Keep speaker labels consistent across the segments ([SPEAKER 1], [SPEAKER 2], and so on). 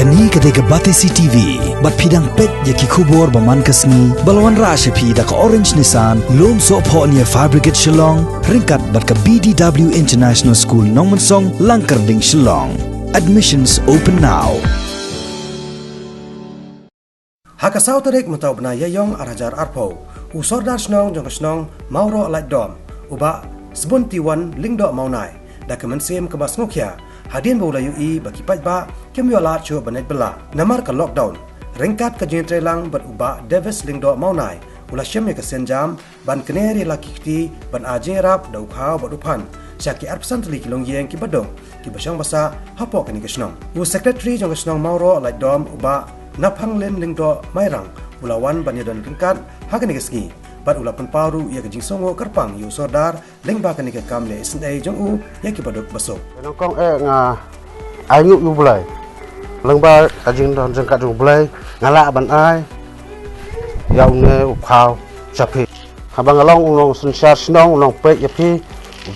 [SPEAKER 1] Kani kadega Batesi TV, bat pidang pet yaki kubor baman kasni, balawan rasha pi da ka Orange Nissan, lom so po niya Fabricate Shillong, ringkat bat ka BDW International School Nongmansong, Langkarding Shillong. Admissions open now.
[SPEAKER 2] Hakasaw tarik mutaw na yayong arajar arpo, u Sordar snong jong snong Mawroh Laitdom, uba 71 lingdo maunay, da kemensim kebas ngokya, hadin baulayu i bagi pajba kemyola chu banet bela, namar ka lockdown, ringkat ka jin trelang ber uba Davis lingdo maunay, ula syem ya kesenjam ban keneri laki kiti ban ajerap dau Khaw badu Phan, syaki arpsan teli Longïing ki badong, ki basyang basa hapok ni kesnong. U secretary jong snong Mawroh Laitdom uba naphang len lingdo mairang ulawan banyadon ringkat hakani kesgi bat ulapan paru ia kejing songo kerpang yu Sordar lengba kani ke kamle SNA jong u ya ki badok basok
[SPEAKER 3] nongkong nga ayu yu bulai lengba kajing don jengkat yu bulai ngala ban ai yau ne Khaw chapi habang along ulong sunshar snong ulong pe yapi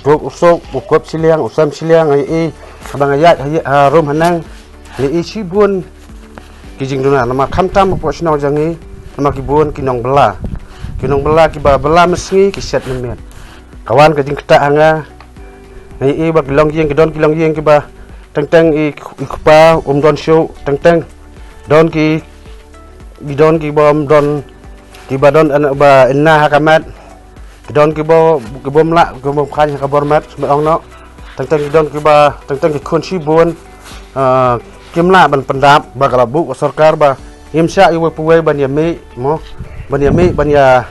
[SPEAKER 3] dok usok ukop siliang usam siliang ai habang ayat rom hanang li sibun kijing duna nama khamtam po snong jangi nama kibun kinong bela ki ba bela mesngi ki set nemen kawan kajing ketak anga ngai ba Longïing ki don ki Longïing ki ba teng i kupa don show teng don ki bidon ki bom don ki ba don anak ba inna hakamat ki don ki bom la ki bom khan ka bormat sebeong no teng don ki ba teng ki kun sibun kimla ban pendap ba kalabu sarkar ba imsya iwe puwe ban yami mo ban ya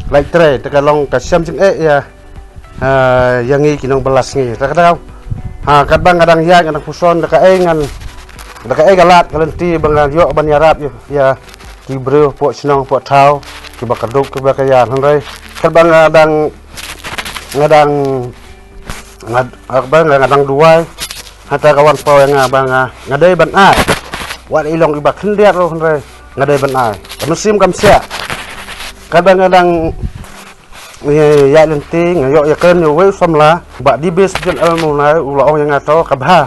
[SPEAKER 3] Laitre tekalong kasyam sing ya yangi kinong belas ngi takadaw kadang kadang ya kadang puson dakaengan galat kalenti bang yo ban yarap ya kibro po snong po Khaw ki bakaduk ki bakayan hanray kadang ngadang duai hata kawan po yang bang ngadai ban ai wat ilong ibak hendiat ro hanray ngadai ban ai musim kamsia kadang-kadang ya lenti ngayo ya kan yo we famla ba di base jen almu na ula ong yang ato kabha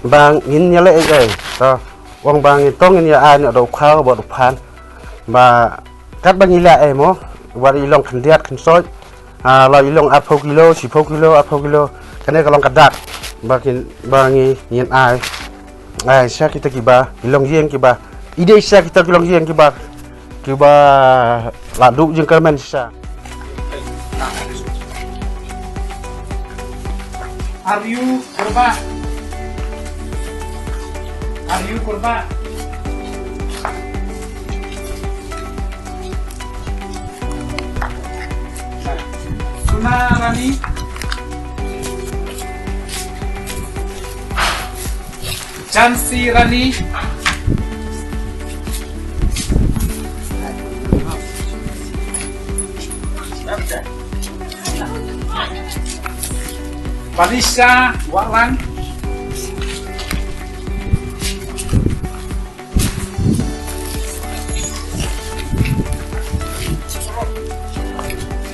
[SPEAKER 3] bang in ya le ai to wong bang tong in ya an do Khaw ba do Phan ba kat bang ila ai mo war ilong khandiat khan soi la ilong 10 kilo 10 kilo kane kalong kadak bakin bangi yin ai sya kita kiba Longïing kiba ide sya kita Longïing kiba laduk jeung kermen sisa.
[SPEAKER 4] Are you kurba? Suna Rani. Jansi Rani. Palisa Waklan.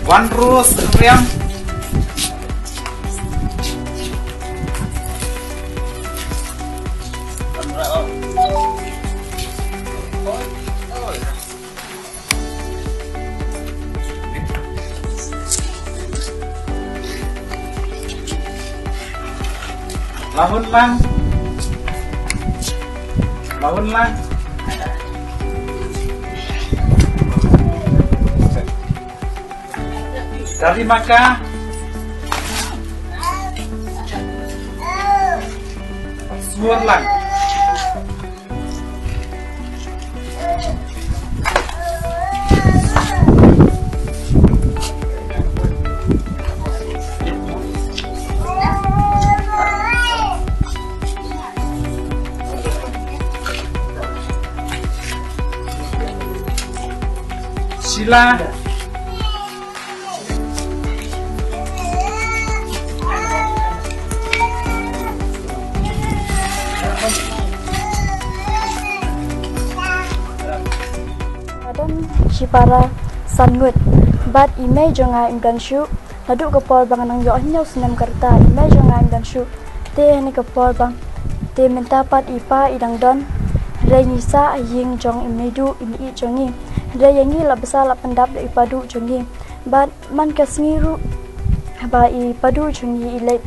[SPEAKER 4] Wan Rus Riam. Lahun lang. Dari maka Suar lang. Sila
[SPEAKER 5] Shipara Sangut bat email jonga imdan shu Nadu kapor bang nang yo anyau senam kerta imai jangan dan syu te ni kapor bang te minta pat ipa idang don Ray nisa ying jong imedu imi jongi. Ray yangi la besar la pendap da ipadu jongi. But man kasngiru ba I padu jongi ilai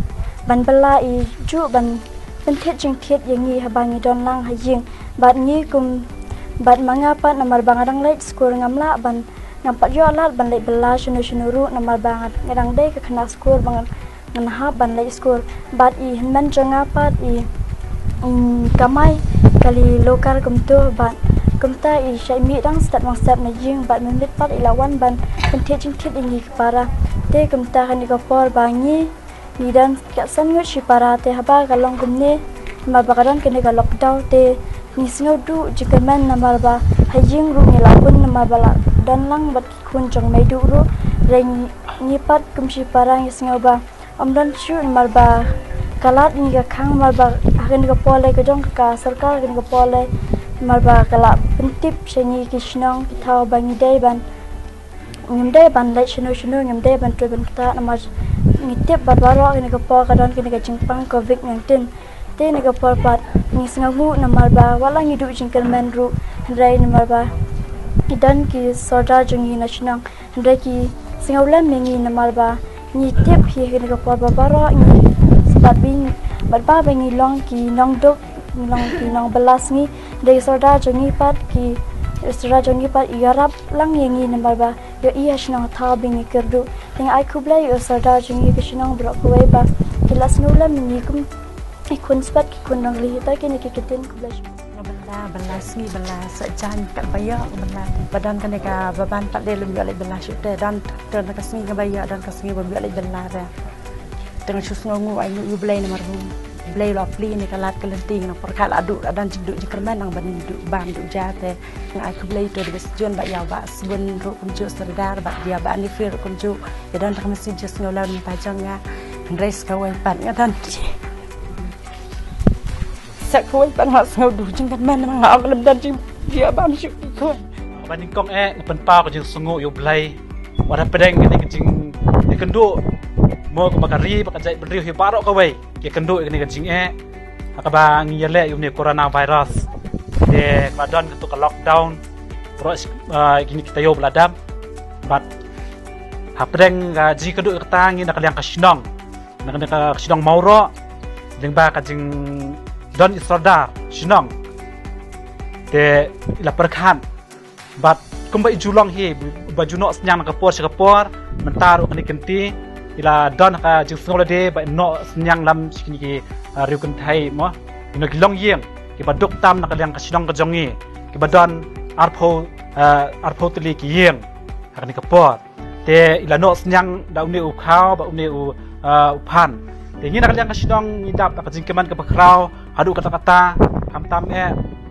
[SPEAKER 5] ban bala I ju ban pentet jeng ket yangi habangi don lang haying. But ngi kum but mangapa namar bangadang late skor ngamla ban ngampat yo alat ban late bela shunu namar bangat ngadang dei ke kena skor bangan nganha ban late skor but I men jangapat I kamai kali lokal kumtu ban kumta I syaimi dang start na jing bat menit pat ilawan ban pentet jing ket ingi para te kumta kan ikopor bangi ni dan kasan ngut si para te haba kalong kumne namar bakadan kene ka lockdown te ni Sngewbha jika men namar ba hajing ru ni lapun namar bala dan lang bat kun jong mai du ru reng ni pat kumsi parang Sngewbha amdan shu namar ba kalat ni ka khang namar ba agen ka pole ka jong ka sarkar agen ka pole namar ba kala pentip seni kishnong thau bangi dai ban ngimdai ban lai shino ngimdai ban tu ban ta namar ngitip bat baro agen ka po ka don kini ka jingpang covid-19 te nega porpat ni Sngewbha namar ba wala ngi du jingkel men ru hendrai namar ba idan ki Sordar jungi nasional hendrai ki Sngewbha mengi namar ba ni tip hi nega porpa baro ni sebat bing bat ba bengi long ki nong dok nong belas ni dari Sordar jungi pat ki Sordar jungi pat igarap lang yengi namar ba yo iya snong tha bengi kerdu ting ai kublai yo Sordar jungi ki snong bro kuai ba kilas Sngewbha mengi kum ikun sebat ikun nang lihita kini kikitin kublas
[SPEAKER 6] belas ni belas sejan kat bayar belas badan kan ka baban tak le lebih oleh belas syukur dan kasih ke bayar dan kasih lebih oleh belas dengan sus ngongu ayu you blay nomor blay lovely ni kalat kelenting nang perkal adu dan jiduk jikerman nang ban duk bam duk jate nang aku blay tu de besjon ba ya ba sebun ru kunju Sordar ba dia ba ni fir kunju dan tak mesti just ngolan tajangnya race kawan pan ngatan sakoi pan hak Sngewbha jing kan man mang hak lem dan jing dia bam syuk ko
[SPEAKER 4] ban kong pen pa ko jing sungu yo blai wara pedeng ni jing ni kendu mo ko makari ba kajai beri hi barok ka wei ke kendu ni jing akaba ngiyale yo ni coronavirus de badan ke lockdown terus gini kita yo beladam bat hapdeng ga ji kendu kata ngi nak liang kasinong nak kasinong Mawroh deng ba ka jing don Sordar sinong te ila perkhan bat kumbai julong hi bajuno senyang ka por mentar ukni kenti ila don ka jing Sngewbha de ba no senyang lam sikini ki riu kentai mo ino ki Longïing ki baduk tam nak liang ka sinong ka jongi ki badon arpho Tylli ki yeng hakni ka por te ila no senyang da uni u Khaw ba uni u Phan te nak liang ka sinong ngidap ka jing keman ka pakrau adu kata-kata hamtam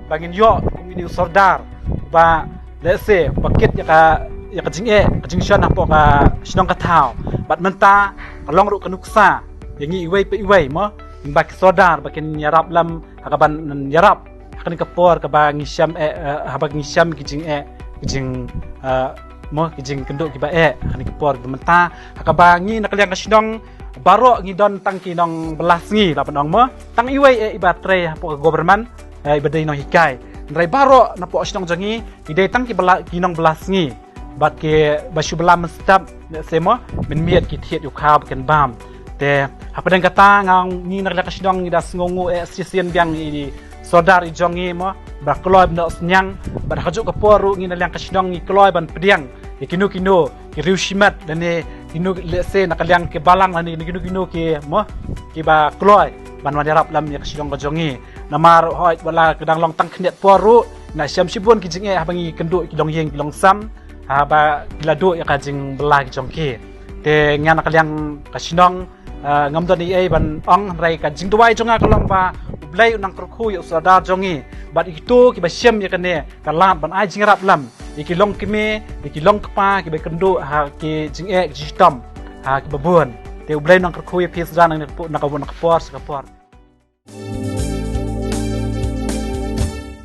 [SPEAKER 4] bangin yo ini Sordar ba lese paket ya ka jing shan apo ka sinong ka thau bat menta kalong ru kanuksa yangi iwei mo ba ki Sordar ba ken yarap lam hakaban yarap hakani ka por ka ba ngisham habag ngisham ki jing mo ki jing kenduk ki ba hakani ka por menta hakabangi nakaliang ka sinong baro ngidon tangki nong belas ngi lapan nong mo tang iwei ibatre po government ibadai nong hikai ndrai baro na po sinong jangi idai tangki nong belas ngi bat ke basu belam step semo min miet ki thiet yu khab ken bam te hapadeng kata ngang ni nak ka sinong ida ngongu sisien biang i Sordar I jongi mo ba kloy bno senyang ba hajuk ka poru ngi na liang ka sinong ngi kloy ban pediang kinu ki riu shimat dan kinu lese nakaliang ke balang lani kinu ki mo ki ba kloy ban wadirap lam ya kasidong kajongi namar hoi wala kedang long tang knet poru na syam sibun ki jing habangi kendu ki Longïing ki longsam ba kiladu ya kajing belah ki jongki te ngan nakaliang kasinong ngamdon I ban ong rai ka jing duai jonga kalong ba blai nang krukhu ya Sordar jongi bat itu ki ba syam ya kane kalam ban ai jing rap lam iki long kime iki long kpa ki be kendu ha ki jing jistom ha ki babun te blai nang krukhu ya pis dan nang nakabun nakapor